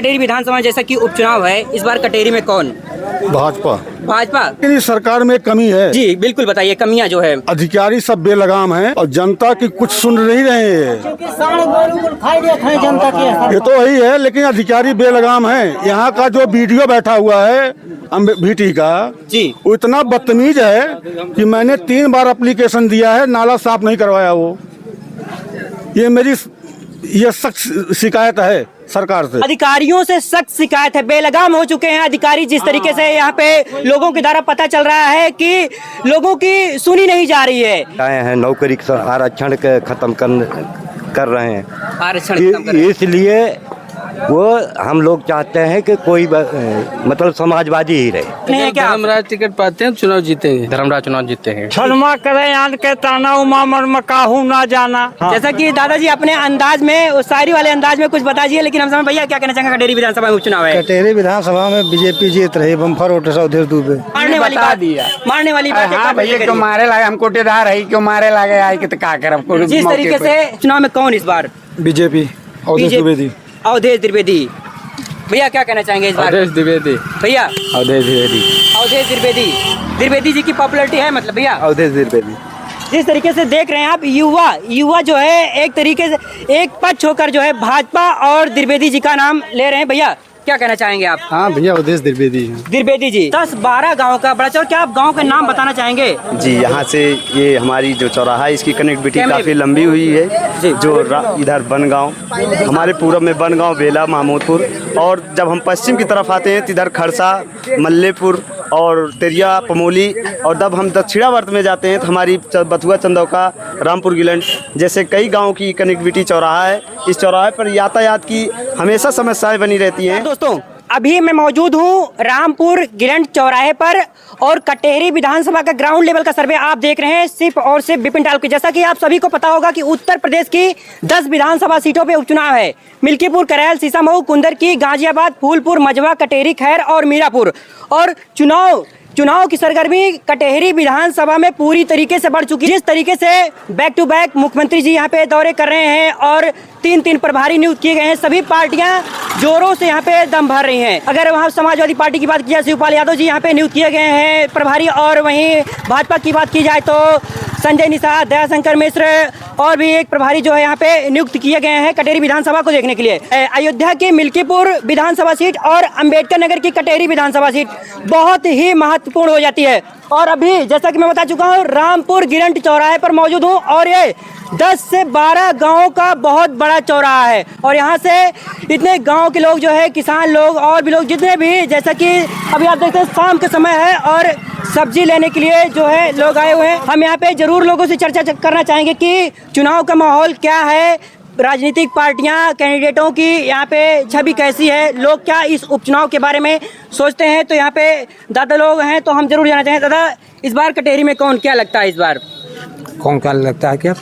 कटेरी विधानसभा जैसा कि उपचुनाव है, इस बार कटेरी में कौन? भाजपा। भाजपा। लेकिन इस सरकार में कमी है। जी बिल्कुल, बताइए कमियां जो है। अधिकारी सब बेलगाम हैं और जनता की कुछ सुन नहीं रहे हैं। जनता की ये तो वही है, लेकिन अधिकारी बेलगाम हैं। यहाँ का जो वीडियो बैठा हुआ है भीटी का जी, वो इतना बदतमीज है कि मैंने 3 बार एप्लीकेशन दिया है, नाला साफ नहीं करवाया वो। ये मेरी सख्त शिकायत है सरकार से। अधिकारियों से सख्त शिकायत है, बेलगाम हो चुके हैं अधिकारी। जिस तरीके से यहाँ पे लोगों के द्वारा पता चल रहा है कि लोगों की सुनी नहीं जा रही है। आए हैं नौकरी आरक्षण के खत्म कर रहे हैं, आरक्षण खत्म कर रहे हैं। इसलिए वो हम लोग चाहते हैं कि कोई मतलब समाजवादी ही रहे। धर्मराज टिकट पाते हैं, चुनाव जीतेंगे। धर्मराज चुनाव जीते हैं। छलमा करे आन के ताना उमा मर काहू ना जाना। जैसा कि दादाजी अपने अंदाज में, उस शायरी वाले अंदाज में कुछ बता दिए, लेकिन हम समय भैया क्या कहना चाहेंगे? कटेरी विधानसभा में उपचुनाव है। कटेरी विधानसभा में बीजेपी जीत रही, बम्फर वोट से उधर दुबे। मारने वाली बात दिया, मारने वाली बात। हाँ भैया, क्यों मारे लागे? हम कोटेदार है, क्यों मारे लागे? आए कि क्या कर? जिस तरीके से चुनाव में कौन इस बार? बीजेपी अवधेश द्विवेदी। अवधेश द्विवेदी। भैया क्या कहना चाहेंगे इस बार? अवधेश द्विवेदी। भैया अवधेश द्विवेदी। अवधेश द्विवेदी। द्विवेदी जी की पॉपुलैरिटी है मतलब भैया। अवधेश द्विवेदी। जिस तरीके से देख रहे हैं आप, युवा जो है एक तरीके से एक पक्ष होकर जो है भाजपा और द्विवेदी जी का नाम ले रहे हैं। भैया क्या कहना चाहेंगे आप? हाँ भैया, अवधेश द्विवेदी। द्विवेदी जी 10-12 गाँव का बड़ा चौर, क्या आप गाँव के नाम बताना चाहेंगे? जी, यहाँ से ये हमारी जो चौराहा है, इसकी कनेक्टिविटी काफ़ी लंबी हुई है। जो इधर बनगांव, हमारे पूरब में बनगांव, बेला, महमूदपुर, और जब हम पश्चिम की तरफ आते हैं तो इधर खड़सा, मल्लेपुर और तेरिया, पमोली, और जब हम दक्षिणावर्त में जाते हैं तो हमारी बथुआ, चंदौका, रामपुर गिलंड जैसे कई गाँव की कनेक्टिविटी चौराहा है। इस चौराहे पर यातायात की हमेशा समस्याएं बनी रहती हैं। दोस्तों, अभी मैं मौजूद हूँ रामपुर गिलंड चौराहे पर, और कटेरी विधानसभा का ग्राउंड लेवल का सर्वे आप देख रहे हैं सिर्फ और सिर्फ बिपिन टाल की। जैसा कि आप सभी को पता होगा कि उत्तर प्रदेश की 10 विधानसभा सीटों पे उपचुनाव है। मिल्कीपुर, करैल, सीसामऊ, कुंदरकी, गाजियाबाद, फूलपुर, मझवा, कटेरी, खैर और मीरापुर। और चुनाव की सरगर्मी कटेरी विधानसभा में पूरी तरीके से बढ़ चुकी है। जिस तरीके से बैक टू बैक मुख्यमंत्री जी यहाँ पे दौरे कर रहे हैं और 3 प्रभारी नियुक्त किए गए हैं, सभी पार्टियां जोरों से यहाँ पे दम भर रही हैं। अगर वहाँ समाजवादी पार्टी की बात की जाए, शिवपाल यादव जी यहाँ पे नियुक्त किए गए हैं प्रभारी, और वहीं भाजपा की बात की जाए तो संजय निषाद, दयाशंकर मिश्र और भी एक प्रभारी जो है यहाँ पे नियुक्त किए गए हैं कटेरी विधानसभा को देखने के लिए। अयोध्या की मिल्कीपुर विधानसभा सीट और अंबेडकर नगर की कटेरी विधानसभा सीट बहुत ही महत्वपूर्ण हो जाती है। और अभी जैसा कि मैं बता चुका हूँ, रामपुर गिलंड चौराहे पर मौजूद हूँ, और ये 10 से 12 गाँव का बहुत बड़ा चौराहा है। और यहाँ से इतने गाँव के लोग जो है, किसान लोग और भी लोग जितने भी, जैसा कि अभी आप देखते हैं शाम का समय है और सब्जी लेने के लिए जो है लोग आए हुए हैं। हम यहाँ पे जरूर लोगों से चर्चा करना चाहेंगे कि चुनाव का माहौल क्या है, राजनीतिक पार्टियां, कैंडिडेटों की यहाँ पे छवि कैसी है, लोग क्या इस उपचुनाव के बारे में सोचते हैं। तो यहाँ पे दादा लोग हैं, तो हम जरूर जानना चाहेंगे। दादा, इस बार कटेरी में कौन, क्या लगता है इस बार? कौन क्या लगता है? क्या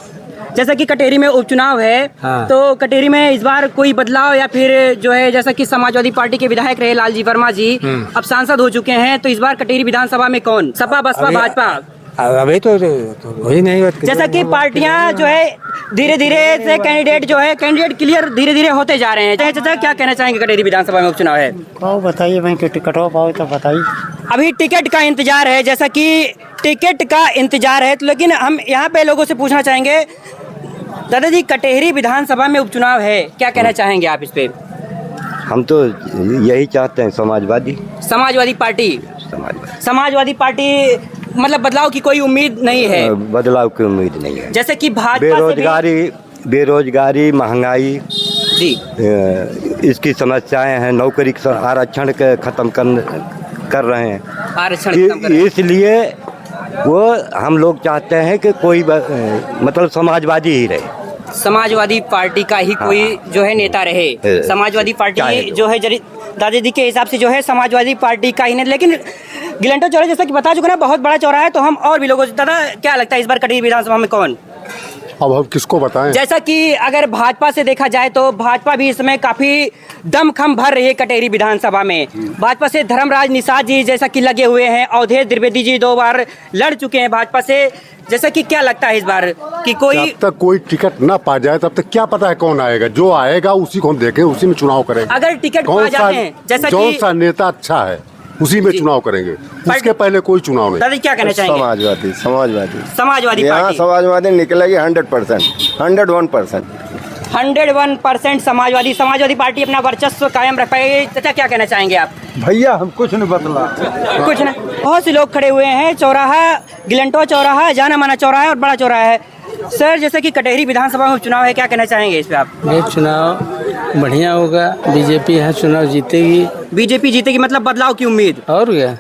जैसा कि कटेरी में उपचुनाव है, हाँ। तो कटेरी में इस बार कोई बदलाव, या फिर जो है जैसा कि समाजवादी पार्टी के विधायक रहे लालजी वर्मा जी अब सांसद हो चुके हैं, तो इस बार कटेरी विधानसभा में कौन? सपा, बसपा, भाजपा? अभी तो वही नहीं होता। जैसा कि पार्टियां जो है धीरे धीरे से कैंडिडेट क्लियर धीरे धीरे होते जा रहे हैं। चाचा क्या कहना चाहेंगे? कटेरी विधानसभा में उपचुनाव है, बताइए, मैं टिकट हो पाओ तो बताइए। अभी टिकट का इंतजार है, जैसा कि टिकट का इंतजार है, तो लेकिन हम यहाँ पे लोगों से पूछना चाहेंगे, दादाजी कटेरी विधानसभा में उपचुनाव है, क्या कहना चाहेंगे आप इस पे? हम तो यही चाहते हैं, समाजवादी पार्टी मतलब बदलाव की कोई उम्मीद नहीं है? बदलाव की उम्मीद नहीं है। जैसे कि भाजपा बेरोजगारी, महंगाई जी, इसकी समस्याएं हैं, नौकरी आरक्षण के खत्म कर रहे हैं। आरक्षण खत्म कर रहे हैं। इसलिए वो हम लोग चाहते हैं कि कोई मतलब समाजवादी ही रहे। समाजवादी पार्टी का ही कोई जो है नेता रहे। समाजवादी पार्टी जो है दादाजी के हिसाब से जो है समाजवादी पार्टी का ही नेता। लेकिन गिलंटो चौराहा जैसा कि बता चुका ना, बहुत बड़ा चौराहा है, तो हम और भी लोगों से, दादा क्या लगता है इस बार कटेरी विधानसभा में कौन? अब हम किसको बताएं। जैसा कि अगर भाजपा से देखा जाए तो भाजपा भी इस समय काफी दमखम भर रही है कटेरी विधानसभा में। भाजपा से धर्मराज निषाद जी जैसा कि लगे हुए हैं, अवधेश द्विवेदी जी 2 बार लड़ चुके हैं भाजपा से। जैसा कि क्या लगता है इस बार कि कोई जब तक कोई टिकट ना पा जाए तब तक क्या पता है कौन आएगा। जो आएगा उसी को हम देखें, उसी में चुनाव करेंगे। अगर टिकट पा कौन जाते हैं जैसा कौन कि सा नेता अच्छा है उसी में चुनाव करेंगे, इसके पहले कोई चुनाव नहीं। दादा क्या कहना चाहेंगे? समाजवादी यहाँ पार्टी समाजवादी निकलेगी 100%, 101%। 101% समाजवादी पार्टी अपना वर्चस्व कायम रख पाएगी। चाचा क्या कहना चाहेंगे आप? भैया हम कुछ नहीं बदला। कुछ ना, बहुत से लोग खड़े हुए हैं। चौराहा गिलंटो चौराहा, जाना माना चौराहा और बड़ा चौराहा है। सर जैसे कि कटेरी विधानसभा में चुनाव है, क्या कहना चाहेंगे इस पे आप? ये चुनाव बढ़िया होगा, बीजेपी है, चुनाव जीतेगी। बीजेपी जीतेगी मतलब बदलाव की उम्मीद। और क्या,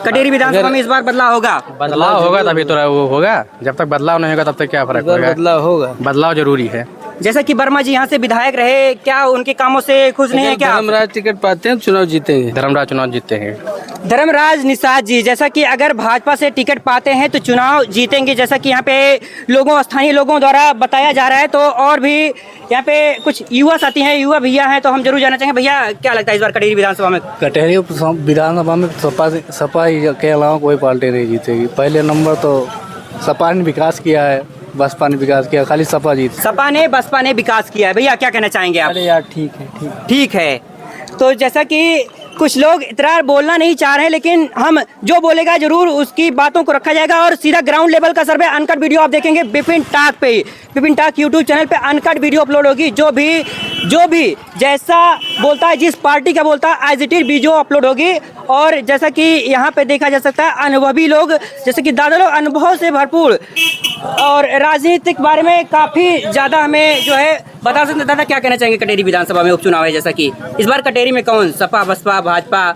कटेरी विधानसभा में इस बार बदलाव होगा? बदलाव होगा तभी तो वो होगा। जब तक बदलाव नहीं होगा तब तक क्या फर्क होगा। बदलाव होगा, बदलाव जरूरी है। जैसा कि वर्मा जी यहाँ से विधायक रहे, क्या उनके कामों से खुश नहीं है? क्या धर्मराज टिकट पाते हैं चुनाव जीतेंगे, धर्मराज चुनाव जीतेंगे। धर्मराज निषाद जी जैसा कि अगर भाजपा से टिकट पाते हैं तो चुनाव जीतेंगे, जैसा कि यहाँ पे स्थानीय लोगों द्वारा बताया जा रहा है। तो और भी यहाँ पे कुछ युवा साथी हैं, युवा भैया हैं, तो हम जरूर जानना चाहेंगे भैया क्या लगता है इस बार कटेरी विधानसभा में? कटेरी विधानसभा में सपा के अलावा कोई पार्टी नहीं जीतेगी। पहले नंबर तो सपा ने विकास किया है, बसपा ने विकास किया, खाली सपा बसपा ने विकास किया है। भैया क्या कहना चाहेंगे आप? अरे यार ठीक है। तो जैसा कि कुछ लोग इतना बोलना नहीं चाह रहे हैं, लेकिन हम जो बोलेगा जरूर उसकी बातों को रखा जाएगा और सीधा ग्राउंड लेवल का सर्वे अनकट वीडियो आप देखेंगे बिपिन टाक पे। बिपिन टाक यूट्यूब चैनल पे अनकट वीडियो अपलोड होगी। जो भी जैसा बोलता है, जिस पार्टी का बोलता है, as it is video upload होगी। और जैसा कि यहाँ पे देखा जा सकता है अनुभवी लोग, जैसे कि दादा लोग अनुभव से भरपूर और राजनीतिक बारे में काफी ज्यादा हमें जो है बता सकते हैं। दादा क्या कहना चाहेंगे? कटेरी विधानसभा में उपचुनाव है, जैसा कि इस बार कटेरी में कौन, सपा बसपा भाजपा,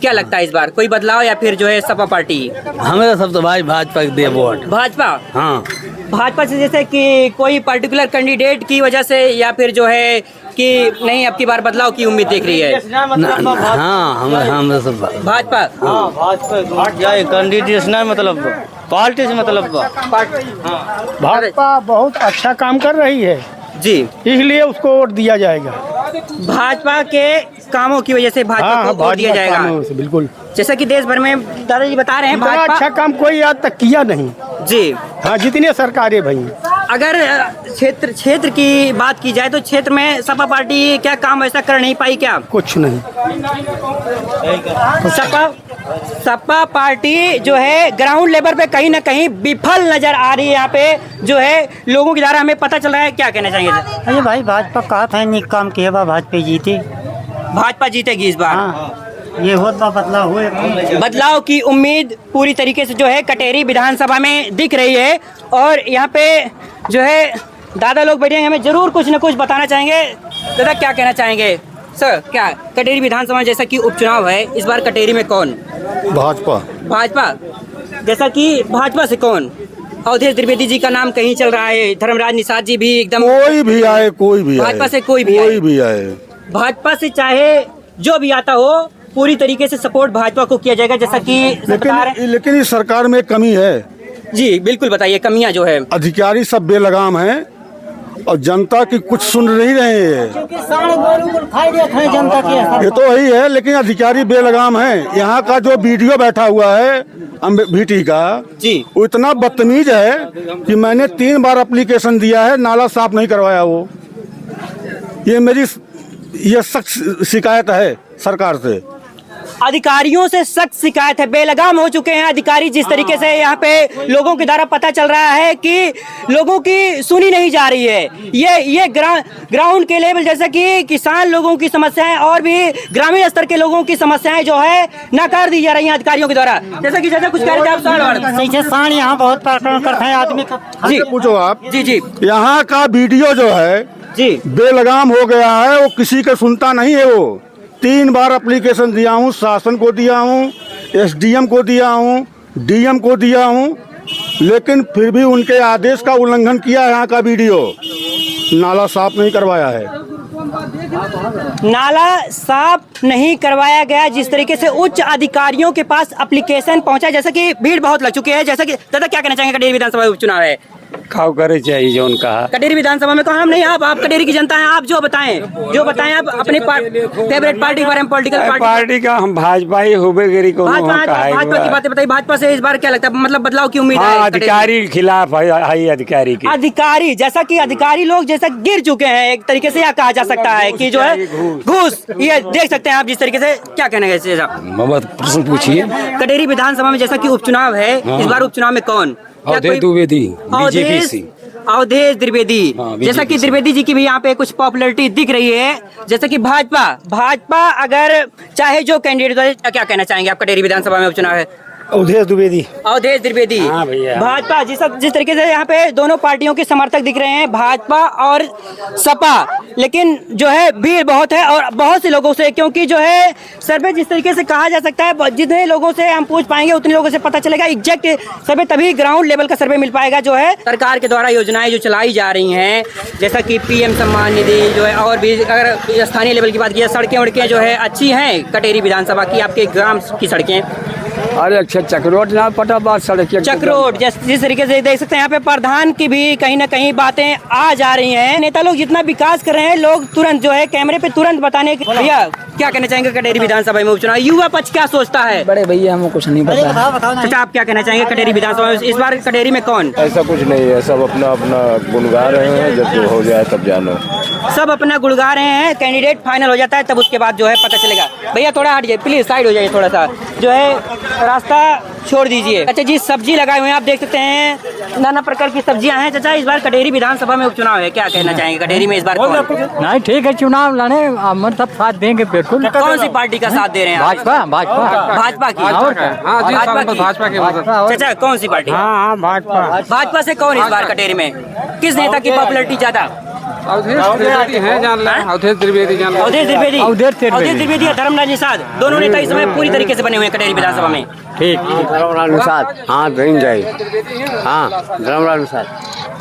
क्या लगता है इस बार कोई बदलाव या फिर जो है सपा पार्टी? हमें सब तो भाई भाजपा दे वोट। भाजपा? हाँ, भाजपा से जैसे कि कोई पर्टिकुलर कैंडिडेट की वजह से या फिर जो है कि नहीं अब की बार बदलाव की उम्मीद देख रही है? हाँ हम सब भाजपा। कैंडिडेट नहीं, मतलब पार्टी से मतलब भाजपा बहुत अच्छा काम कर रही है जी, इसलिए उसको वोट दिया जाएगा। भाजपा के कामों की वजह से भाजपा को वोट दिया जाएगा। बिल्कुल, जैसा कि देश भर में दादाजी बता रहे हैं भाजपा अच्छा काम कोई आज तक किया नहीं जी। हाँ, जितनी सरकारें भाई। अगर क्षेत्र की बात की जाए तो क्षेत्र में सपा पार्टी क्या काम ऐसा कर नहीं पाई क्या? कुछ नहीं। सपा पार्टी जो है ग्राउंड लेवल पे कहीं ना कहीं विफल नजर आ रही है। यहाँ पे जो है लोगों के द्वारा हमें पता चल रहा है। क्या कहना चाहेंगे? अरे भाई भाजपा कहा था नहीं काम किया, भाजपा जीती, भाजपा जीतेगी इस बार। हाँ, ये होता बदलाव हुए। बदलाव की उम्मीद पूरी तरीके से जो है कटेरी विधानसभा में दिख रही है। और यहाँ पे जो है दादा लोग बैठे हैं, हमें जरूर कुछ न कुछ बताना चाहेंगे। दादा क्या कहना चाहेंगे? सर क्या कटेरी विधानसभा में जैसा कि उपचुनाव है इस बार कटेरी में कौन? भाजपा। जैसा कि भाजपा से कौन? अवधेश द्विवेदी जी का नाम कहीं चल रहा है, धर्मराज निषाद जी भी एकदम कोई भी आए भाजपा से कोई भी आए भाजपा से चाहे जो भी आता हो पूरी तरीके से सपोर्ट भाजपा को किया जाएगा। जैसा कि लेकिन इस सरकार में कमी है जी। बिल्कुल बताइए कमियां जो है। अधिकारी सब बेलगाम हैं और जनता की कुछ सुन नहीं रहे हैं। जनता की ये तो वही है, लेकिन अधिकारी बेलगाम हैं। यहाँ का जो वीडियो बैठा हुआ है अमेठी का जी, वो इतना बदतमीज है कि मैंने 3 बार एप्लीकेशन दिया है, नाला साफ नहीं करवाया वो। ये सख्त शिकायत है सरकार से। अधिकारियों से सख्त शिकायत है, बेलगाम हो चुके हैं अधिकारी। जिस तरीके से यहाँ पे लोगों के द्वारा पता चल रहा है कि लोगों की सुनी नहीं जा रही है। ये ग्राउंड के लेवल, जैसा कि किसान लोगों की समस्याएं और भी ग्रामीण स्तर के लोगों की समस्याएं जो है नकार दी जा रही हैं अधिकारियों के द्वारा। जैसा कि कुछ कह रहे थे आप? सांड यहाँ बहुत प्रकरण करते हैं आदमी का जी, पूछो आप। जी यहाँ का वीडियो जो है जी बेलगाम हो गया है, वो किसी का सुनता नहीं है। वो 3 बार एप्लीकेशन दिया हूँ, शासन को दिया हूँ, एसडीएम को दिया हूँ, डीएम को दिया हूँ, लेकिन फिर भी उनके आदेश का उल्लंघन किया। यहाँ का वीडियो नाला साफ नहीं करवाया है। नाला साफ नहीं करवाया गया। जिस तरीके से उच्च अधिकारियों के पास एप्लीकेशन पहुंचा, जैसा कि भीड़ बहुत लग चुकी है। जैसा कि दादा क्या कहना चाहेंगे? कटेरी विधानसभा उपचुनाव है, खाओ करे चाहिए जो उनका। कटेरी विधानसभा में हम नहीं, आप कटेरी की जनता हैं, आप जो बताएं आप अपने फेवरेट पार्टी के बारे में, पॉलिटिकल पार्टी का हम भाजपा ही होबेगिरी को भाजपा की बातें बताइए। भाजपा से इस बार क्या लगता है, मतलब बदलाव की उम्मीद है? अधिकारी के खिलाफ है, अधिकारी की अधिकारी, जैसा कि अधिकारी लोग जैसा गिर चुके हैं एक तरीके से, या कहा जा सकता है कि जो है घूस, ये देख सकते हैं आप जिस तरीके से, क्या कहना है प्रश्न पूछिए। कटेरी विधानसभा में जैसा कि उपचुनाव है, इस बार उपचुनाव में कौन? अवधेश द्विवेदी, बीजेपी से। अवधेश द्विवेदी, जैसा कि द्विवेदी जी की भी यहाँ पे कुछ पॉपुलैरिटी दिख रही है। जैसा कि भाजपा अगर चाहे जो कैंडिडेट, क्या कहना चाहेंगे आप? कटेरी विधानसभा में उपचुनाव है, अवधेश द्विवेदी। भाजपा जिस तरीके से यहाँ पे दोनों पार्टियों के समर्थक दिख रहे हैं, भाजपा और सपा, लेकिन जो है भीड़ बहुत है और बहुत से लोगों से, क्योंकि जो है सर्वे जिस तरीके से कहा जा सकता है, जितने लोगों से हम पूछ पाएंगे उतने लोगों से पता चलेगा। एग्जैक्ट सर्वे तभी ग्राउंड लेवल का सर्वे मिल पाएगा। जो है सरकार के द्वारा योजनाएं जो चलाई जा रही हैं, जैसा कि PM सम्मान निधि जो है, और भी अगर स्थानीय लेवल की बात की, सड़कें वड़कें जो है अच्छी हैं कटेरी विधानसभा की, आपके ग्राम की सड़कें? अरे अच्छा चक्रोट ना पता बात सड़क चक्रोट, जिस तरीके से देख सकते हैं यहाँ पे प्रधान की भी कहीं ना कहीं बातें आ जा रही हैं। नेता लोग जितना विकास कर रहे हैं, लोग तुरंत जो है कैमरे पे तुरंत बताने के। भैया क्या कहना चाहेंगे कटेरी विधानसभा में उपचुनाव? युवा पक्ष क्या सोचता है? बड़े भैया हमको कुछ नहीं पता। अच्छा, आप क्या कहना चाहेंगे कटेरी विधानसभा में इस बार कटेरी में कौन? ऐसा कुछ नहीं है, सब अपना अपना गुनगा रहे हैं, जब जो हो जाए तब जानो। सब अपना गुड़गा रहे हैं, कैंडिडेट फाइनल हो जाता है तब उसके बाद जो है पता चलेगा। भैया थोड़ा हट जाइए प्लीज, साइड हो जाइए थोड़ा सा, जो है रास्ता छोड़ दीजिए। अच्छा जी, सब्जी लगाए हुए हैं, आप देख सकते हैं नाना प्रकार की सब्जियां हैं। चाचा, इस बार कटेरी विधानसभा में उपचुनाव है, क्या कहना चाहेंगे कटेरी में इस बार कौन? नहीं ठीक है, चुनाव लड़े, हम सब साथ देंगे बिल्कुल। कौन सी पार्टी का साथ दे रहे हैं? भाजपा की। भाजपा की। चाचा कौन सी पार्टी? हाँ भाजपा से कौन इस बार कटेरी में, किस नेता की पॉपुलैरिटी ज्यादा? अवधेश द्विवेदी और धर्मराज निषाद, दोनों नेता इस समय पूरी तरीके से बने हुए हैं कटेरी विधानसभा में। ठीक, धर्मराज निषाद, हाँ धर्मराज निषाद।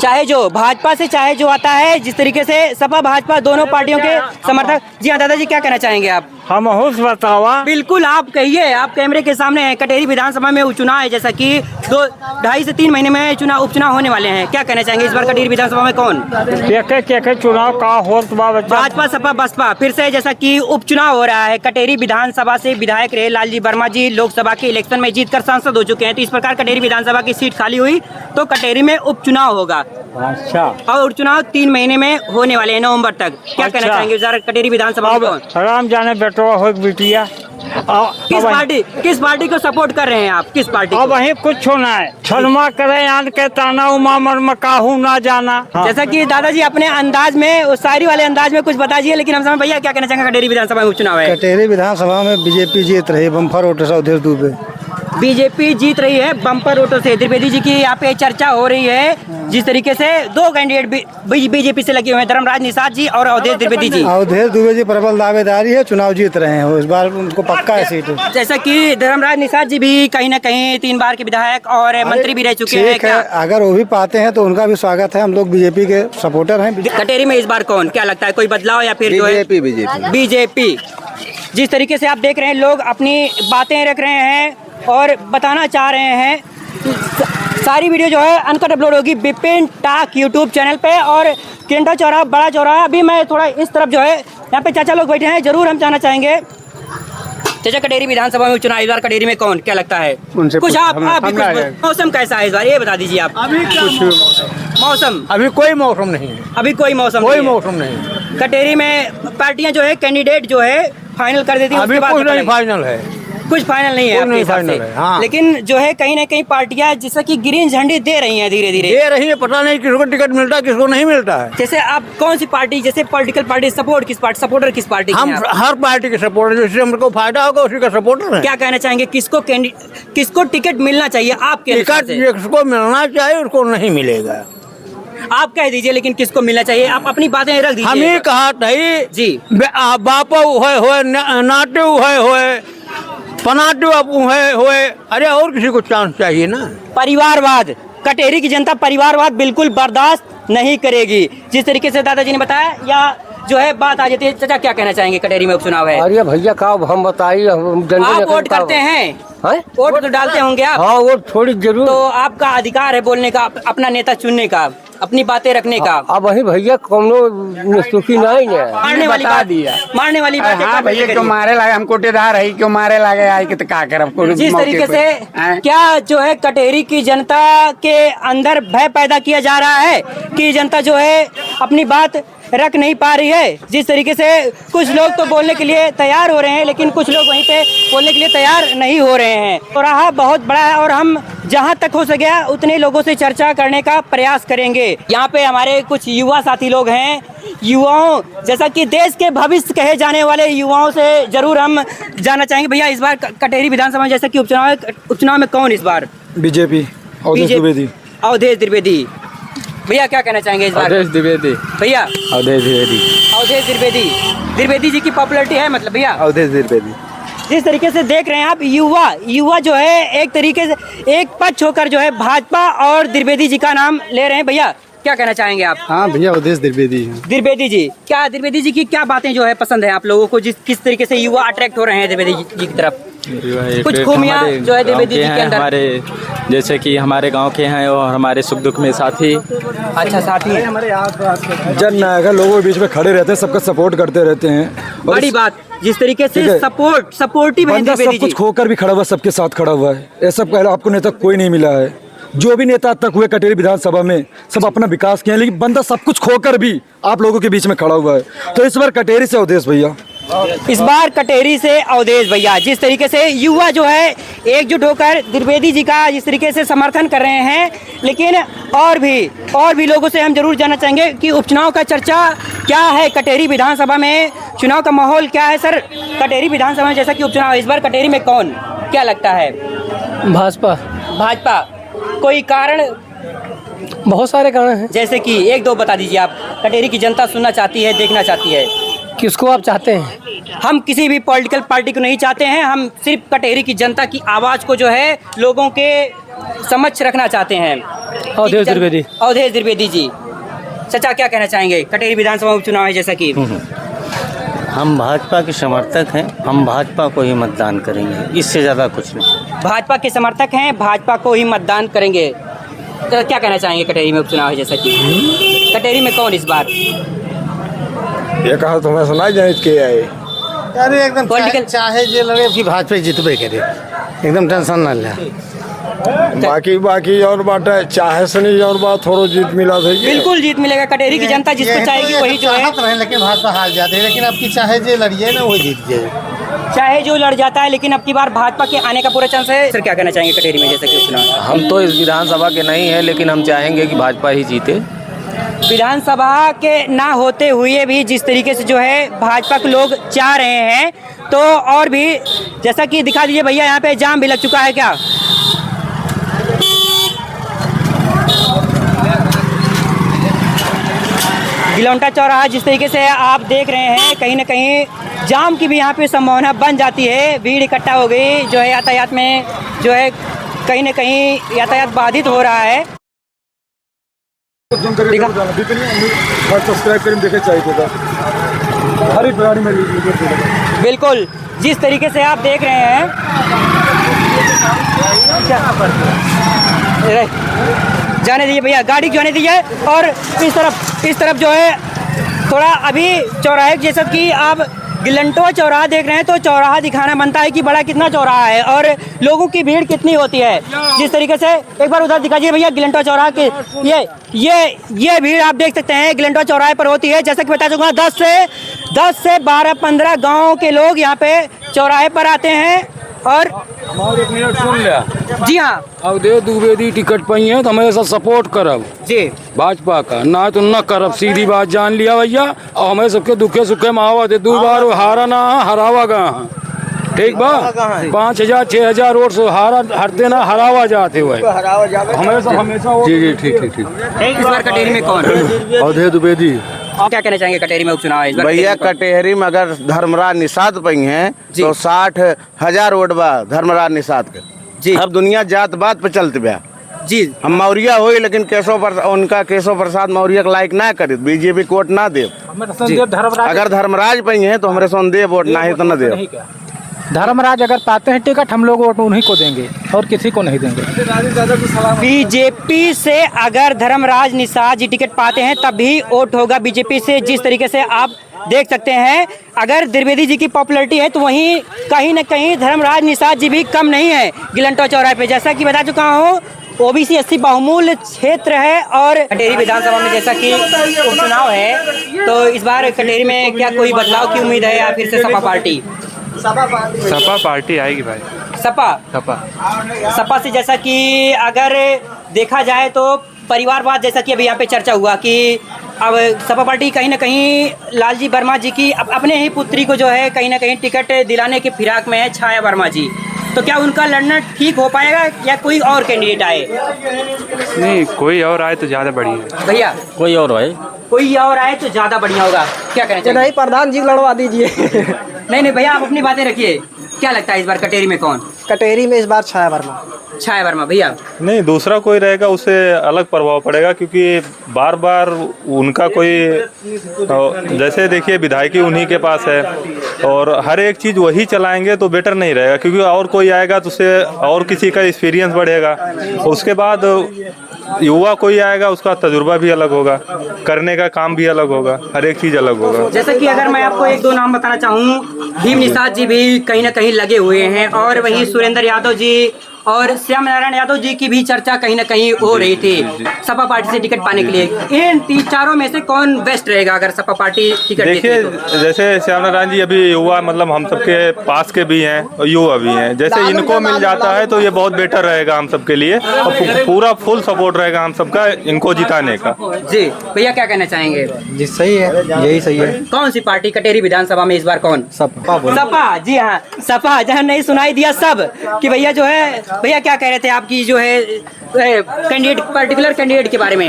चाहे जो भाजपा से चाहे जो आता है, जिस तरीके से सपा भाजपा दोनों पार्टियों के समर्थक। जी हाँ दादाजी, क्या कहना चाहेंगे आप? हम होश बतावा। बिल्कुल, आप कहिए, आप कैमरे के सामने हैं। कटेरी विधानसभा में उपचुनाव है, जैसा कि 2-2.5 से 3 महीने में उपचुनाव होने वाले हैं। क्या कहना चाहेंगे इस बार कटेरी विधानसभा में कौन? क्या चुनाव का हो? भाजपा सपा बसपा फिर से, जैसा कि उपचुनाव हो रहा है कटेरी विधानसभा से। विधायक रहे लालजी वर्मा जी, लोकसभा के इलेक्शन में जीतकर सांसद हो चुके हैं, तो इस प्रकार कटेरी विधानसभा की सीट खाली हुई तो कटेरी में उपचुनाव होगा। अच्छा, और उपचुनाव 3 महीने में होने वाले हैं, नवंबर तक। क्या कहना चाहेंगे इस बार कटेरी विधानसभा में कौन? राम जाने बेटो हो बिटिया। किस पार्टी को सपोर्ट कर रहे हैं आप? किस पार्टी? अब वही कुछ होना है, छलमा करे आन के ताना उमा मर काहू ना जाना। जैसा कि दादाजी अपने अंदाज में, उस शायरी वाले अंदाज में कुछ बताइए, लेकिन हम समझ भैया क्या कहना चाहेंगे कटेरी विधानसभा में उपचुनाव है? कटेरी विधानसभा में बीजेपी जीत रही, बम्पर वोटर से अवधेश दुबे। बीजेपी जीत रही है बम्पर वोटों से। द्विवेदी जी की यहाँ पे चर्चा हो रही है, जिस तरीके से 2 कैंडिडेट बीजेपी से लगे हुए हैं, धर्मराज निषाद जी और अवधेश द्विवेदी जी। अवधेश द्विवेदी प्रबल दावेदारी है, चुनाव जीत रहे हैं, इस बार उनको पक्का है सीट। जैसा कि धर्मराज निषाद जी भी कहीं ना कहीं 3 बार के विधायक और मंत्री भी रह चुके हैं। क्या अगर वो भी पाते हैं तो उनका भी स्वागत है, हम लोग बीजेपी के सपोर्टर हैं। कटेरी में इस बार कौन, क्या लगता है, कोई बदलाव या फिर बीजेपी? जिस तरीके से आप देख रहे हैं, लोग अपनी बातें रख रहे हैं और बताना चाह रहे हैं। सारी वीडियो जो है अनकट अपलोड होगी बिपिन टाक यूट्यूब चैनल पे। और केंटा चौराहा, बड़ा चौराहा, अभी मैं थोड़ा इस तरफ जो है, यहाँ पे चाचा लोग बैठे हैं, जरूर हम जानना चाहेंगे। चाचा, कटेरी विधानसभा में उपचुनाव इस बार कटेरी में कौन, क्या लगता है कुछ? आप भी कुछ, मौसम कैसा है इस बार ये बता दीजिए आप। मौसम अभी कोई मौसम नहीं है, अभी कोई मौसम नहीं। कटेरी में पार्टियां जो है, कैंडिडेट जो है फाइनल कर देती है, अभी कुछ नहीं फाइनल है, कुछ फाइनल नहीं है आपके हिसाब से। हाँ। लेकिन जो है कहीं ना कहीं पार्टियां जैसा कि ग्रीन झंडी दे रही हैं, धीरे धीरे दे रही है, पता नहीं किसको टिकट मिलता है किसको नहीं मिलता है। जैसे आप कौन सी पार्टी, जैसे पॉलिटिकल पार्टी सपोर्टर किस पार्टी? हम हर पार्टी के सपोर्टर, जिससे हमको फायदा होगा उसी का सपोर्टर है। क्या कहना चाहेंगे, किसको टिकट मिलना चाहिए आपके? टिकट जिसको मिलना चाहिए उसको नहीं मिलेगा। आप कह दीजिए, लेकिन किसको मिलना चाहिए? आप अपनी बातें रख दीजिए। हम ही कहा नहीं जी, बापो हुए नाटे हुए पनाटू हुए, अरे और किसी को चांस चाहिए ना। परिवारवाद, कटेरी की जनता परिवारवाद बिल्कुल बर्दाश्त नहीं करेगी। जिस तरीके से दादाजी ने बताया, या जो है बात आ जाती है। चाचा क्या कहना चाहेंगे, कटेरी में उपचुनाव है, अरे भैया का हम बताइए, आप वोट करते हैं, वोट तो डालते होंगे आप? हाँ वोट थोड़ी जरूर। तो आपका अधिकार है बोलने का, अपना नेता चुनने का, अपनी बातें रखने का। अब वही भैया कौनो सुखी नहीं है, मारने वाली बात दिया, मारने वाली बात। हाँ भैया क्यों मारे लागे, हम कोटेदार है क्यों मारे लागे आई के तो का करब। जिस तरीके से क्या जो है कटेरी की जनता के अंदर भय पैदा किया जा रहा है कि जनता जो है अपनी बात रख नहीं पा रही है, जिस तरीके से कुछ लोग तो बोलने के लिए तैयार हो रहे हैं लेकिन कुछ लोग वहीं पे बोलने के लिए तैयार नहीं हो रहे हैं। तो रहा बहुत बड़ा है और हम जहां तक हो सके उतने लोगों से चर्चा करने का प्रयास करेंगे। यहाँ पे हमारे कुछ युवा साथी लोग हैं, युवाओं जैसा कि देश के भविष्य कहे जाने वाले युवाओं से जरूर हम जानना चाहेंगे। भैया इस बार कटेरी विधानसभा जैसा कि उपचुनाव में कौन इस बार? बीजेपी, अवधेश द्विवेदी। अवधेश द्विवेदी। भैया क्या कहना चाहेंगे इस बार? अवधेश द्विवेदी। भैया अवधेश द्विवेदी। अवधेश द्विवेदी। द्विवेदी जी की पॉपुलैरिटी है मतलब भैया? अवधेश द्विवेदी। जिस तरीके से देख रहे हैं आप, युवा जो है एक तरीके से एक पक्ष होकर जो है भाजपा और द्विवेदी जी का नाम ले रहे हैं। भैया क्या कहना चाहेंगे आप? हाँ भैया अवधेश द्विवेदी। द्विवेदी जी, क्या द्विवेदी जी की क्या बातें जो है पसंद है आप लोगों को, किस तरीके से युवा अट्रैक्ट हो रहे हैं द्विवेदी जी की तरफ? कुछ खूबियां जो है द्विवेदी जी के अंदर, हमारे जैसे कि हमारे गांव के हैं और हमारे सुख दुख में साथी। अच्छा साथी है, जन नायक है, लोगों के बीच में खड़े रहते हैं, सबका सपोर्ट करते रहते हैं। बड़ी बात जिस तरीके से सपोर्टिव है द्विवेदी जी। सब कुछ खोकर भी खड़ा हुआ, सबके साथ खड़ा हुआ है। ऐसा पहले आपको नेता कोई नहीं मिला है। जो भी नेता तक हुए कटेरी विधानसभा में सब अपना विकास किया, लेकिन बंदा सब कुछ खोकर भी आप लोगों के बीच में खड़ा हुआ है। तो इस बार कटेरी से अवधेश भैया, इस बार कटेरी से अवधेश भैया। जिस तरीके से युवा जो है एकजुट होकर द्विवेदी जी का जिस तरीके से समर्थन कर रहे हैं, लेकिन और भी लोगों से हम जरूर जानना चाहेंगे कि उपचुनाव का चर्चा क्या है कटेरी विधानसभा में, चुनाव का माहौल क्या है सर कटेरी विधानसभा में जैसा कि उपचुनाव इस बार कटेरी में कौन क्या लगता है? भाजपा। कोई कारण? बहुत सारे कारण हैं। जैसे कि एक दो बता दीजिए आप, कटेरी की जनता सुनना चाहती है, देखना चाहती है। किसको आप चाहते हैं? हम किसी भी पॉलिटिकल पार्टी को नहीं चाहते हैं, हम सिर्फ कटेरी की जनता की आवाज़ को जो है लोगों के समक्ष रखना चाहते हैं। अवधेश द्विवेदी। अवधेश द्विवेदी जी। चाचा क्या कहना चाहेंगे, कटेरी विधानसभा उपचुनाव है जैसा कि? हम भाजपा के समर्थक हैं, हम भाजपा को ही मतदान करेंगे, इससे ज़्यादा कुछ नहीं। भाजपा के समर्थक हैं, भाजपा को ही मतदान करेंगे। तो क्या कहना चाहेंगे कटेरी में उपचुनाव है जैसा कि? कटेरी में कौन इस बार? ये कहा तो मैं सुनाई जाए के आए। अरे एकदम पॉलिटिकल चाहे जे लगे कि भाजपा जीतबे करे, एकदम टेंशन न ले। बाकी और बात है, चाहे से नहीं और बात थोड़ा जीत मिला था। बिल्कुल जीत मिलेगा, कटेरी की जनता जिस पर चाहेगी वही जो है। लेकिन भाजपा हार जाते हैं, लेकिन अब की चाहे जे लड़िए ना वही जीत जाए, चाहे जो लड़ जाता है, लेकिन अब की बार भाजपा के आने का पूरा चांस है। सर क्या कहना चाहेंगे कटेरी में जैसे कि उपचुनाव? हम तो इस विधानसभा के नहीं है, लेकिन हम चाहेंगे कि भाजपा ही जीते। विधानसभा के ना होते हुए भी जिस तरीके से जो है भाजपा के लोग चाह रहे हैं, तो और भी जैसा कि दिखा दीजिए भैया, यहाँ पे जाम भी लग चुका है क्या? गिलौंटा चौराहा जिस तरीके से आप देख रहे हैं, कहीं ना कहीं जाम की भी यहाँ पे संभावना बन जाती है। भीड़ इकट्ठा हो गई, जो है यातायात में जो है कहीं ना कहीं यातायात बाधित हो रहा है। सब्सक्राइब करें, देखे चाहिए हरी प्राणी में। बिल्कुल जिस तरीके से आप देख रहे हैं, जाने दीजिए भैया, गाड़ी जाने दीजिए। और इस तरफ जो है थोड़ा अभी चौराहे जैसा कि आप गिलंटो चौराहा देख रहे हैं, तो चौराहा दिखाना बनता है कि बड़ा कितना चौराहा है और लोगों की भीड़ कितनी होती है। जिस तरीके से एक बार उधर दिखाइए भैया, गिलंटो चौराहा के ये भीड़ आप देख सकते हैं गिलंटो चौराहे पर होती है। जैसा कि बता चुका 10 से 12-15 गाँव के लोग यहाँ पे चौराहे पर आते हैं। और एक मिनट सुन ले। जी हाँ, अवधेश द्विवेदी टिकट पाई है तो हमेशा सपोर्ट करब जी भाजपा का, ना तो न करब, सीधी बात जान लिया भैया। और हमें सबके दुखे सुखे में आवत है, 2 बार हारा ना हरावा गा, ठीक बा? 5,000-6,000 वोट से हरते ना हरावा जाते हुए हमेशा। जी ठीक। इस बार कटेरी में कौन? अवधेश द्विवेदी। क्या कहना चाहेंगे कटेरी में उपचुनाव है? भैया कटेहरी में अगर धर्मराज निषाद पई हैं तो 60,000 वोट बा धर्मराज निषाद के। जी। अब दुनिया जात बात पे चलते बा। जी हम मौर्या हो लेकिन उनका केशव प्रसाद मौर्य के लायक ना करे, बीजेपी को वोट ना दे। अगर धर्मराज पे है तो हमारे सोन दे वोट, ना है तो ना दे। धर्मराज अगर पाते हैं टिकट, हम लोग वोट उन्हीं को देंगे और किसी को नहीं देंगे। बीजेपी से अगर धर्मराज निषाद जी टिकट पाते हैं तब भी वोट होगा बीजेपी से। जिस तरीके से आप देख सकते हैं, अगर द्विवेदी जी की पॉपुलैरिटी है तो वहीं कहीं न कहीं धर्मराज निषाद जी भी कम नहीं है गिलंटो चौराहे पे। जैसा कि बता चुका हूँ, ओबीसी एससी बहुमूल्य क्षेत्र है और कटेरी विधानसभा में जैसा कि उपचुनाव है, तो इस बार कटेरी में क्या कोई बदलाव की उम्मीद है या फिर से सपा पार्टी? सपा पार्टी आएगी भाई। सपा से जैसा कि अगर देखा जाए तो परिवारवाद, जैसा कि अभी यहाँ पे चर्चा हुआ कि अब सपा पार्टी कहीं ना कहीं लालजी वर्मा जी की अपने ही पुत्री को जो है कहीं ना कहीं टिकट दिलाने के फिराक में है, छाया वर्मा जी। तो क्या उनका लड़ना ठीक हो पाएगा या कोई और कैंडिडेट आए? नहीं, कोई और आए तो ज़्यादा बढ़िया है भैया। कोई और आए तो ज़्यादा बढ़िया होगा। क्या कहना चाहिए? नहीं, प्रधान जी लड़वा दीजिए। नहीं भैया, आप अपनी बातें रखिए। क्या लगता है इस बार कटेरी में कौन? कटेरी में इस बार छाया वर्मा भैया। नहीं, दूसरा कोई रहेगा उससे अलग प्रभाव पड़ेगा, क्योंकि बार बार उनका कोई, जैसे देखिए विधायकी उन्हीं के पास है और हर एक चीज़ वही चलाएंगे तो बेटर नहीं रहेगा, क्योंकि और कोई आएगा तो उससे और किसी का एक्सपीरियंस बढ़ेगा। उसके बाद युवा कोई आएगा, उसका तजुर्बा भी अलग होगा, करने का काम भी अलग होगा, हर एक चीज़ अलग होगा। जैसे कि अगर मैं आपको एक दो नाम बताना चाहूँ, भीम निषाद जी भी कहीं ना कहीं लगे हुए हैं और वहीं सुरेंद्र यादव जी और श्याम नारायण यादव जी की भी चर्चा कहीं ना कहीं हो रही थी सपा पार्टी से टिकट पाने के लिए। इन चारों में से कौन बेस्ट रहेगा अगर सपा पार्टी टिकट? देखिए, जैसे श्याम नारायण जी अभी युवा, मतलब हम सबके पास के भी हैं और युवा भी हैं, जैसे इनको मिल जाता है तो ये बहुत बेटर रहेगा हम सबके लिए और पूरा फुल सपोर्ट रहेगा हम सबका इनको जिताने का। जी भैया, क्या कहना चाहेंगे? जी सही है, यही सही है। कौन सी पार्टी कटेरी विधानसभा में इस बार कौन? सपा। जी हाँ, सपा। जहाँ नहीं सुनाई दिया सब कि भैया जो है, भैया क्या कह रहे थे आपकी जो है कैंडिडेट, पर्टिकुलर कैंडिडेट के बारे में?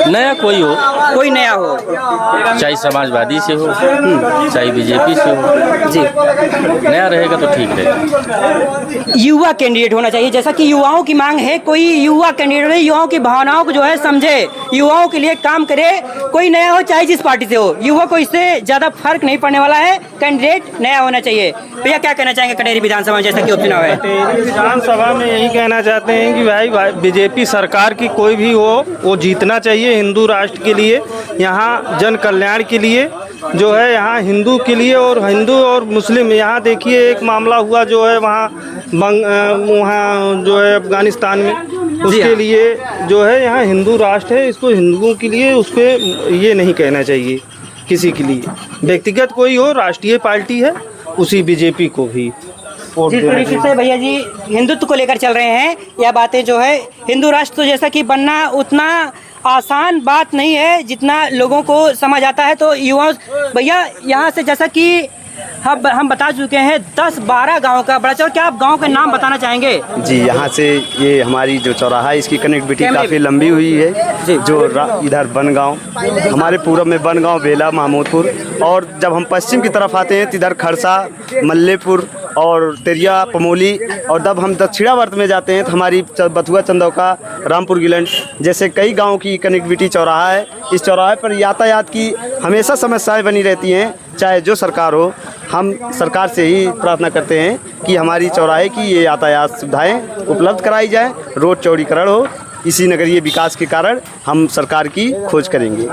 नया कोई नया हो, चाहे समाजवादी से हो चाहे बीजेपी से हो जी, नया रहेगा तो ठीक रहेगा। युवा कैंडिडेट होना चाहिए, जैसा कि युवाओं की मांग है। कोई युवा कैंडिडेट युवाओं की भावनाओं को जो है समझे, युवाओं के लिए काम करे, कोई नया हो चाहे जिस पार्टी से हो, युवा को इससे ज्यादा फर्क नहीं पड़ने वाला है, कैंडिडेट नया होना चाहिए। भैया क्या कहना चाहेंगे कटेरी विधानसभा में जैसा कि उपचुनाव है? कटेरी विधानसभा में यही कहना चाहते हैं कि भाई बीजेपी सरकार की कोई भी हो, वो जीतना चाहिए हिंदू राष्ट्र के लिए, यहाँ जन कल्याण के लिए जो है, यहाँ हिंदू के लिए और हिंदू और मुस्लिम। यहाँ देखिए एक मामला हुआ जो है वहाँ जो है अफगानिस्तान में, उसके लिए जो है यहाँ हिंदू राष्ट्र है, इसको हिंदुओं के लिए उसको ये नहीं कहना चाहिए किसी के लिए। व्यक्तिगत कोई हो, राष्ट्रीय पार्टी है, उसी बीजेपी को भी जिस तरीके से भैया जी हिंदुत्व को लेकर चल रहे हैं, यह बातें जो है, हिंदू राष्ट्र तो जैसा कि बनना उतना आसान बात नहीं है जितना लोगों को समझ आता है। तो युवा भैया यहाँ से जैसा कि हम बता चुके हैं 10-12 गांव का बड़ा चौराहा, क्या आप गांव के नाम बताना चाहेंगे? जी, यहाँ से ये हमारी जो चौराहा है इसकी कनेक्टिविटी काफ़ी लंबी हुई है। जो इधर बनगांव, हमारे पूर्व में बनगांव, बेला, महमूदपुर, और जब हम पश्चिम की तरफ आते हैं तो इधर खरसा, मल्लेपुर और तेरिया, पमोली, और जब हम दक्षिणावर्त में जाते हैं तो हमारी बथुआ, चंदौका, रामपुर गिलंट जैसे कई गाँव की कनेक्टिविटी चौराहा है। इस चौराहे पर यातायात की हमेशा समस्याएँ बनी रहती हैं, चाहे जो सरकार हो। हम सरकार से ही प्रार्थना करते हैं कि हमारी चौराहे की ये यातायात सुविधाएं उपलब्ध कराई जाए, रोड चौड़ीकरण हो। इसी नगरीय विकास के कारण हम सरकार की खोज करेंगे।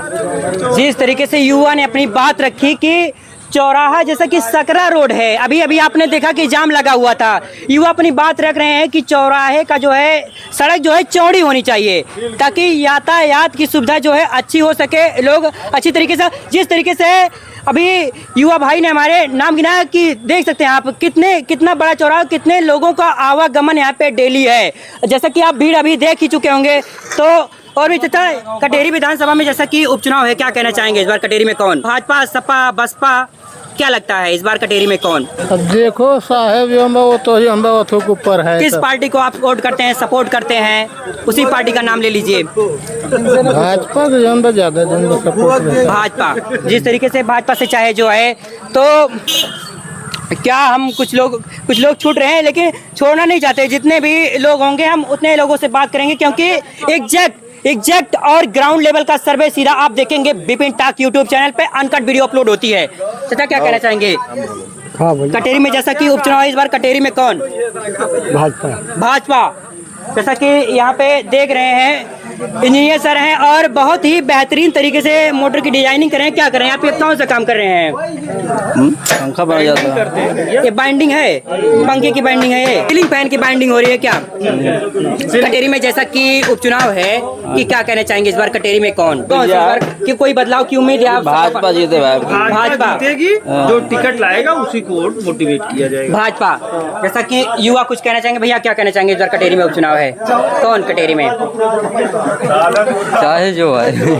जिस तरीके से युवा ने अपनी बात रखी कि चौराहा जैसा कि सकरा रोड है, अभी अभी आपने देखा कि जाम लगा हुआ था, युवा अपनी बात रख रहे हैं कि चौराहे का जो है सड़क जो है चौड़ी होनी चाहिए ताकि यातायात की सुविधा जो है अच्छी हो सके, लोग अच्छी तरीके से। जिस तरीके से अभी युवा भाई ने हमारे नाम गिनाया कि देख सकते हैं आप कितना बड़ा चौराहा, कितने लोगों का आवागमन यहाँ पे डेली है, जैसा कि आप भीड़ अभी देख ही चुके होंगे। तो और भी चर्चा कटेरी विधानसभा में जैसा कि उपचुनाव है, क्या कहना चाहेंगे इस बार कटेरी में कौन? भाजपा, सपा, बसपा, क्या लगता है इस बार कटेरी में कौन? अब देखो साहेब, वो तो ही हम के ऊपर है। किस पार्टी को आप वोट करते हैं, सपोर्ट करते हैं, उसी पार्टी का नाम ले लीजिए। भाजपा को ज्यादा सपोर्ट। भाजपा, जिस तरीके से भाजपा से चाहे जो है तो क्या हम कुछ लोग छूट रहे हैं, लेकिन छोड़ना नहीं चाहते। जितने भी लोग होंगे हम उतने लोगों से बात करेंगे, क्योंकि एग्जैक्ट और ग्राउंड लेवल का सर्वे सीधा आप देखेंगे बिपिन टाक यूट्यूब चैनल पे अनकट वीडियो अपलोड होती है। चाचा क्या कहना चाहेंगे? कटेरी में जैसा कि उपचुनाव है इस बार, कटेरी में कौन? भाजपा। जैसा कि यहाँ पे देख रहे हैं इंजीनियर सर हैं और बहुत ही बेहतरीन तरीके से मोटर की डिजाइनिंग कर रहे हैं। क्या कर रहे हैं आप? ये कौन सा काम कर रहे हैं? पंखा बना जाता है। ये बाइंडिंग है, पंखे की बाइंडिंग है, ये सीलिंग फैन की बाइंडिंग हो रही है क्या? कटेरी में जैसा कि उपचुनाव है कि क्या कहना चाहेंगे इस बार कटेरी में कौन कि कोई बदलाव की उम्मीद है आप? भाजपा जीते, भाजपा जीतेगी। जो टिकट लाएगा उसी को वोट मोटिवेट किया जाएगा। भाजपा। जैसा कि युवा कुछ कहना चाहेंगे, भैया क्या कहना चाहेंगे इस बार कटेरी में उपचुनाव है कौन कटेरी में?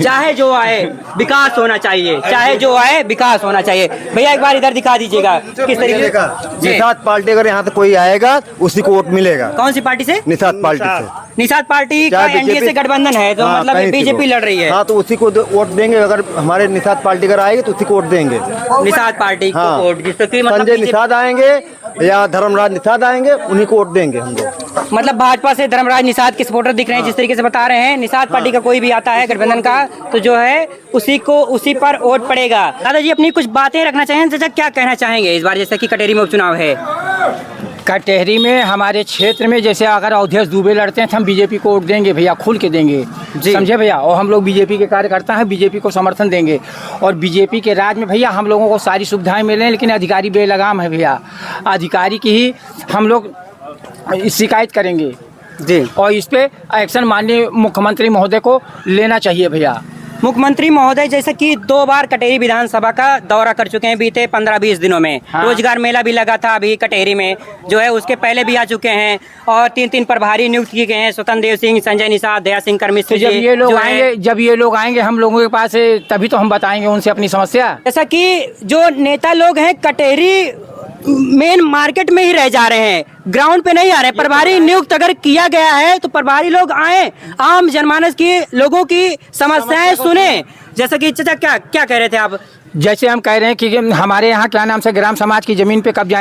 चाहे जो आए विकास होना चाहिए, चाहे जो आए विकास होना चाहिए। भैया एक बार इधर दिखा दीजिएगा किस तरीके का निषाद पार्टी अगर यहाँ से कोई आएगा उसी को वोट मिलेगा। कौन सी पार्टी से? निषाद पार्टी से। निषाद पार्टी का एनडीए से गठबंधन है तो मतलब बीजेपी लड़ रही है। हाँ तो उसी को वोट देंगे। अगर हमारे निषाद पार्टी अगर आएगी तो उसी को वोट देंगे। निषाद पार्टी को वोट, जिससे संजय निषाद आएंगे या धर्मराज निषाद आएंगे उन्हीं को वोट देंगे हम लोग। मतलब भाजपा से धर्मराज निषाद के सपोर्टर दिख रहे हैं, जिस तरीके से बता रहे हैं। निषाद पार्टी का कोई भी आता है गठबंधन का तो जो है उसी पर वोट पड़ेगा। दादाजी अपनी कुछ बातें रखना चाहेंगे, चाचा क्या कहना चाहेंगे इस बार जैसे कि कटेरी में उपचुनाव है? कटेहरी में हमारे क्षेत्र में जैसे अगर अवधेश दुबे लड़ते हैं तो हम बीजेपी को वोट देंगे भैया, खुल के देंगे, समझे भैया। और हम लोग बीजेपी के कार्यकर्ता हैं, बीजेपी को समर्थन देंगे। और बीजेपी के राज में भैया हम लोगों को सारी सुविधाएं मिले, लेकिन अधिकारी बेलगाम है भैया। अधिकारी की ही हम लोग शिकायत करेंगे जी, और इस पे एक्शन माननीय मुख्यमंत्री महोदय को लेना चाहिए भैया। मुख्यमंत्री महोदय जैसे कि 2 बार कटेरी विधानसभा का दौरा कर चुके हैं बीते 15-20 दिनों में। हाँ। रोजगार मेला भी लगा था अभी कटेरी में जो है, उसके पहले भी आ चुके हैं और 3 प्रभारी नियुक्त किए गए हैं, स्वतंत्र देव सिंह, संजय निषाद, दया सिंह कर्मिश्र। जब ये लोग आएंगे हम लोगों के पास तभी तो हम बताएंगे उनसे अपनी समस्या। जैसा कि जो नेता लोग हैं कटेरी मेन मार्केट में ही रह जा रहे हैं, ग्राउंड पे नहीं आ रहे। प्रभारी नियुक्त अगर किया गया है तो प्रभारी लोग आए, आम जनमानस की लोगों की समस्याएं सुने। जैसा कि चाचा क्या कह रहे थे आप? जैसे हम कह रहे हैं कि हमारे यहाँ क्या नाम से ग्राम समाज की जमीन पे कब्जा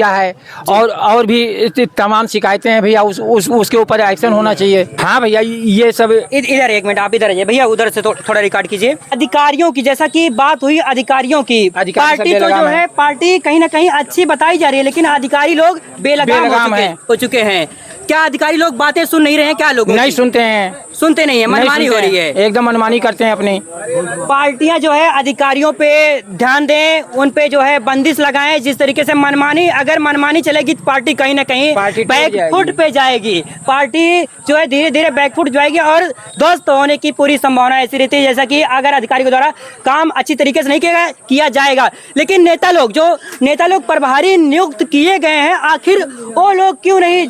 है और भी तमाम शिकायतें हैं भैया, उसके ऊपर एक्शन होना चाहिए। हाँ भैया ये सब। इधर एक मिनट आप इधर आइए भैया, उधर से थोड़ा रिकॉर्ड कीजिए। अधिकारियों की जैसा कि बात हुई, अधिकारियों की पार्टी तो जो है पार्टी कहीं ना कहीं अच्छी बताई जा रही है, लेकिन अधिकारी लोग बेलगाम हो चुके हैं। क्या अधिकारी लोग बातें सुन नहीं रहे हैं? क्या लोग नहीं सुनते नहीं है, मनमानी हो रही है, एकदम मनमानी करते हैं अपनी। पार्टियां जो है अधिकारियों पे ध्यान दें, उन पे जो है बंदिश लगाएं। जिस तरीके से अगर मनमानी चलेगी तो पार्टी कहीं ना कहीं बैकफुट पे जाएगी। पार्टी जो है धीरे धीरे बैकफुट जाएगी और ध्वस्त होने की पूरी संभावना ऐसी रहती है, जैसा कि अगर अधिकारी के द्वारा काम अच्छी तरीके से नहीं किया जाएगा। लेकिन नेता लोग प्रभारी नियुक्त किए गए हैं, आखिर वो लोग क्यों नहीं?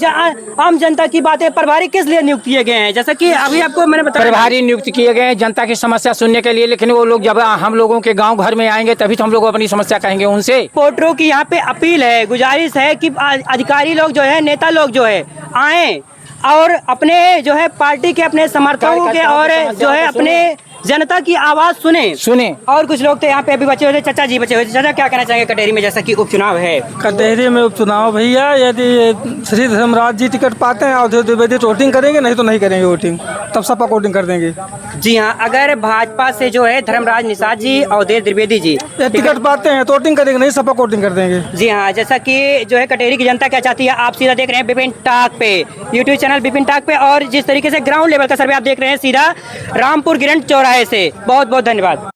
आम जनता की बातें प्रभारी किस लिए नियुक्त किए गए हैं? जैसा कि अभी आपको मैंने बताया, प्रभारी नियुक्त किए गए हैं जनता की समस्या सुनने के लिए, लेकिन वो लोग जब हम लोगों के गांव घर में आएंगे तभी तो हम लोग अपनी समस्या कहेंगे उनसे। रिपोर्टरों की यहाँ पे अपील है, गुजारिश है कि अधिकारी लोग जो है, नेता लोग जो है आए और अपने जो है पार्टी के अपने समर्थकों के और जो है अपने जनता की आवाज सुने। और कुछ लोग तो यहाँ पे अभी बचे हुए थे, चाचा जी बचे हुए थे। चाचा क्या कहना चाहेंगे कटेरी में जैसा कि उपचुनाव है? कटेरी में उपचुनाव भैया, यदि श्री धर्मराज जी टिकट पाते हैं अवधेश द्विवेदी तो वोटिंग करेंगे, नहीं तो नहीं करेंगे वोटिंग, तब सपा को वोटिंग कर देंगे। जी हाँ, अगर भाजपा से जो है धर्मराज निषाद जी, अवधेश द्विवेदी जी टिकट पाते हैं तो वोटिंग करेंगे, नहीं सपा को वोटिंग कर देंगे। जी हाँ, जैसा कि जो है कटेरी की जनता क्या चाहती है आप सीधा देख रहे हैं बिपिन टाक पे, यूट्यूब चैनल बिपिन टाक पे। और जिस तरीके से ग्राउंड लेवल का सर्वे आप देख रहे हैं सीधा रामपुर गिरंट चौराहे से। बहुत बहुत धन्यवाद।